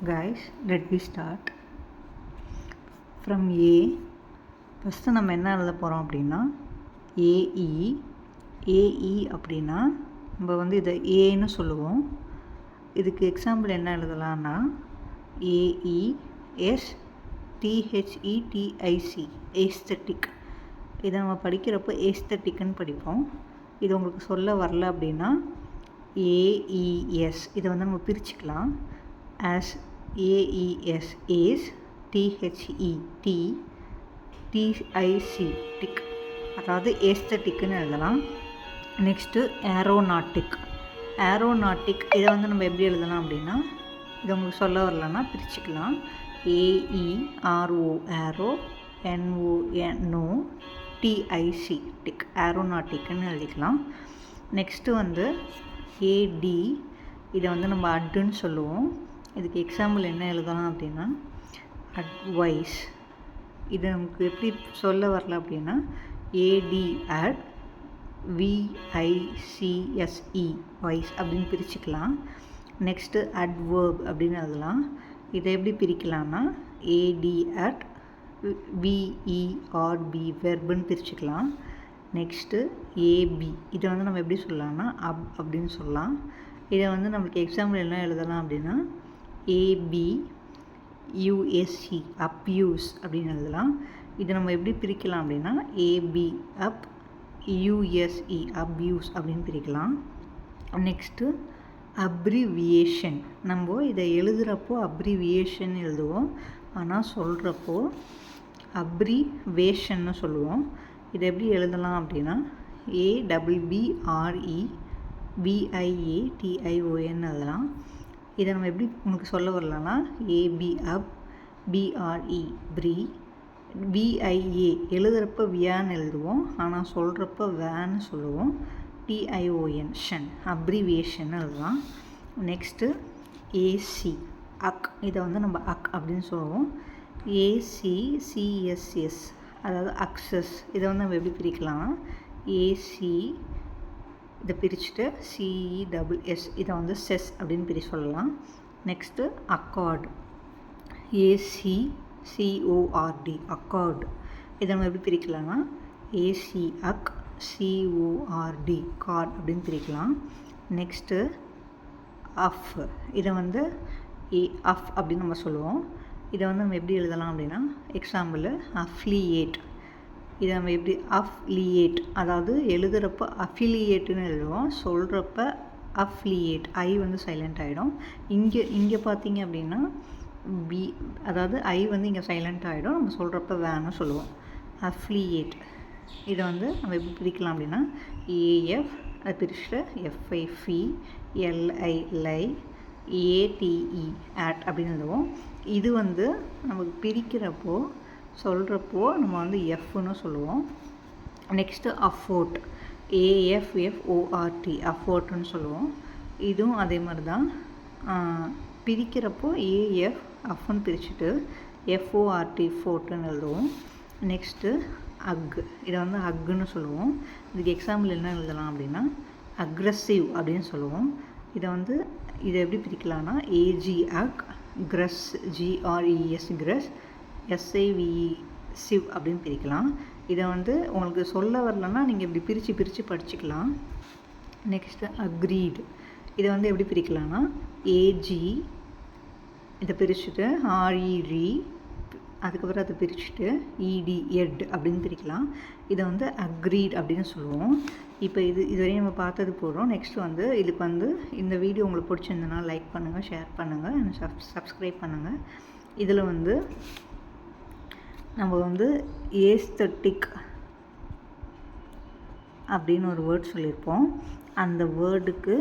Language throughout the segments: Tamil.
Guys, let me start from A. First நம்ம என்ன எழுத போகிறோம் அப்படின்னா ஏஇ அப்படின்னா நம்ம வந்து இதை ஏன்னு சொல்லுவோம். இதுக்கு எக்ஸாம்பிள் என்ன எழுதலான்னா ஏஇஎஸ் THETIC ஏஸ்தட்டிக். இதை நம்ம படிக்கிறப்போ ஏஸ்தட்டிக்னு படிப்போம். இது உங்களுக்கு சொல்ல வரல அப்படின்னா ஏஇஎஸ் இதை வந்து நம்ம பிரிச்சுக்கலாம். as AES is THETIC டிக், அதாவது ஏஸ்தட்டிக்னு எழுதலாம். நெக்ஸ்ட்டு ஏரோநாட்டிக் இதை வந்து நம்ம எப்படி எழுதலாம் அப்படின்னா இது உங்களுக்கு சொல்ல வரலன்னா பிரிச்சுக்கலாம். AERO aero NO TIC tic ஏரோநாட்டிக்னு எழுதிக்கலாம். நெக்ஸ்ட்டு வந்து AD இதை வந்து நம்ம அட்டுன்னு சொல்லுவோம். இதுக்கு எக்ஸாம்பிள் என்ன எழுதலாம் அப்படின்னா அட்வைஸ். இது நமக்கு எப்படி சொல்ல வரல அப்படின்னா AD அட் VICSE வைஸ் அப்படின்னு பிரிச்சுக்கலாம். நெக்ஸ்ட்டு அட்வர்ப் அப்படின்னு எழுதலாம். இதை எப்படி பிரிக்கலாம்னா AD அட் VERB வெர்புன்னு பிரிச்சுக்கலாம். நெக்ஸ்ட்டு AB இதை வந்து நம்ம எப்படி சொல்லலாம்னா அப்படின்னு சொல்லலாம். இதை வந்து நம்மளுக்கு எக்ஸாம்பிள் என்ன எழுதலாம் அப்படின்னா ABUSE அப்யூஸ் அப்படின்னு எழுதலாம். இதை நம்ம எப்படி பிரிக்கலாம் அப்படின்னா AB அப் USE அப்யூஸ் அப்படின்னு பிரிக்கலாம். Next abbreviation. நம்ம இதை எழுதுகிறப்போ அப்ரிவியேஷன் எழுதுவோம், ஆனால் சொல்கிறப்போ அப்ரிவேஷன்னு சொல்லுவோம். இதை எப்படி எழுதலாம் அப்படின்னா ABBREVIATION எழுதலாம். இதை நம்ம எப்படி உங்களுக்கு சொல்ல வரலான்னா AB அப் BRE ப்ரீ VIA எழுதுகிறப்ப வியான்னு எழுதுவோம், ஆனால் சொல்கிறப்ப வேன்னு சொல்லுவோம். TION ஷன் அப்ரிவியேஷன் எழுதலாம். நெக்ஸ்ட்டு AC அக் இதை வந்து நம்ம அக் அப்படின்னு சொல்லுவோம். ACCSS அதாவது அக்சஸ். இதை வந்து நம்ம எப்படி பிரிக்கலாம்னா AC இதை பிரிச்சுட்டு CESS இதை வந்து செஸ் அப்படின்னு பிரி சொல்லலாம். Next Accord ACCORD Accord. இதை நம்ம எப்படி பிரிக்கலாம்னா AC அக் CORD கார்டு அப்படின்னு பிரிக்கலாம். நெக்ஸ்ட்டு அஃப் இதை வந்து அஃப் அப்படின்னு நம்ம சொல்லுவோம். இதை வந்து நம்ம எப்படி எழுதலாம் அப்படின்னா எக்ஸாம்பிள் அஃப்லியேட். இதை நம்ம எப்படி அஃப்லியேட், அதாவது எழுதுகிறப்ப அஃபிலியேட்டுன்னு எழுதுவோம், சொல்கிறப்ப அஃப்லியேட் ஐ வந்து சைலண்ட் ஆகிடும். இங்கே பார்த்தீங்க அப்படின்னா அதாவது ஐ வந்து இங்கே சைலண்ட் ஆகிடும், நம்ம சொல்கிறப்ப வேன்னு சொல்லுவோம். அஃப்லியேட் இதை வந்து நம்ம எப்படி பிரிக்கலாம் அப்படின்னா AF அதை பிரிச்சுட்டு FIFI LI லை ATE ஆட் அப்படின்னு எழுதுவோம். இது வந்து நமக்கு பிரிக்கிறப்போ சொல்கிறப்போ நம்ம வந்து எஃப்னு சொல்லுவோம். நெக்ஸ்ட்டு அஃபோர்ட் AFFORT அஃபோர்ட்னு சொல்லுவோம். இதுவும் அதே மாதிரி தான். பிரிக்கிறப்போ AF அஃப்னு பிரிச்சுட்டு FORT ஃபோர்ட்டுன்னு எழுதுவோம். நெக்ஸ்ட்டு அக் இதை வந்து அக்குன்னு சொல்லுவோம். இதுக்கு எக்ஸாம்பிள் என்ன எழுதலாம் அப்படின்னா அக்ரெசிவ் அப்படின்னு சொல்லுவோம். இதை எப்படி பிரிக்கலாம்னா AG அக் கிரஸ் GRES கிரஸ் SIVE சிவ் அப்படின்னு பிரிக்கலாம். இதை வந்து உங்களுக்கு சொல்ல வரலன்னா நீங்கள் இப்படி பிரித்து படிச்சுக்கலாம். நெக்ஸ்ட்டு அக்ரீடு இதை வந்து எப்படி பிரிக்கலாம்னா AG இதை பிரிச்சுட்டு RED அதுக்கப்புறம் அதை பிரிச்சுட்டு ED எட் அப்படின்னு பிரிக்கலாம். இதை வந்து அக்ரீட் அப்படின்னு சொல்லுவோம். இப்போ இதுவரையும் நம்ம பார்த்தது போகிறோம். நெக்ஸ்ட் வந்து இதுக்கு வந்து இந்த வீடியோ உங்களுக்கு பிடிச்சிருந்ததுன்னா லைக் பண்ணுங்கள், ஷேர் பண்ணுங்கள், சப்ஸ்கிரைப் பண்ணுங்கள். இதில் வந்து நம்ம வந்து ஏஸ்தட்டிக் அப்படின்னு ஒரு வேர்ட் சொல்லியிருப்போம். அந்த வேர்டுக்கு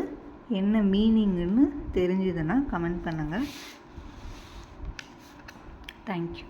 என்ன மீனிங்குன்னு தெரிஞ்சதுன்னா கமெண்ட் பண்ணுங்கள். தேங்க்யூ.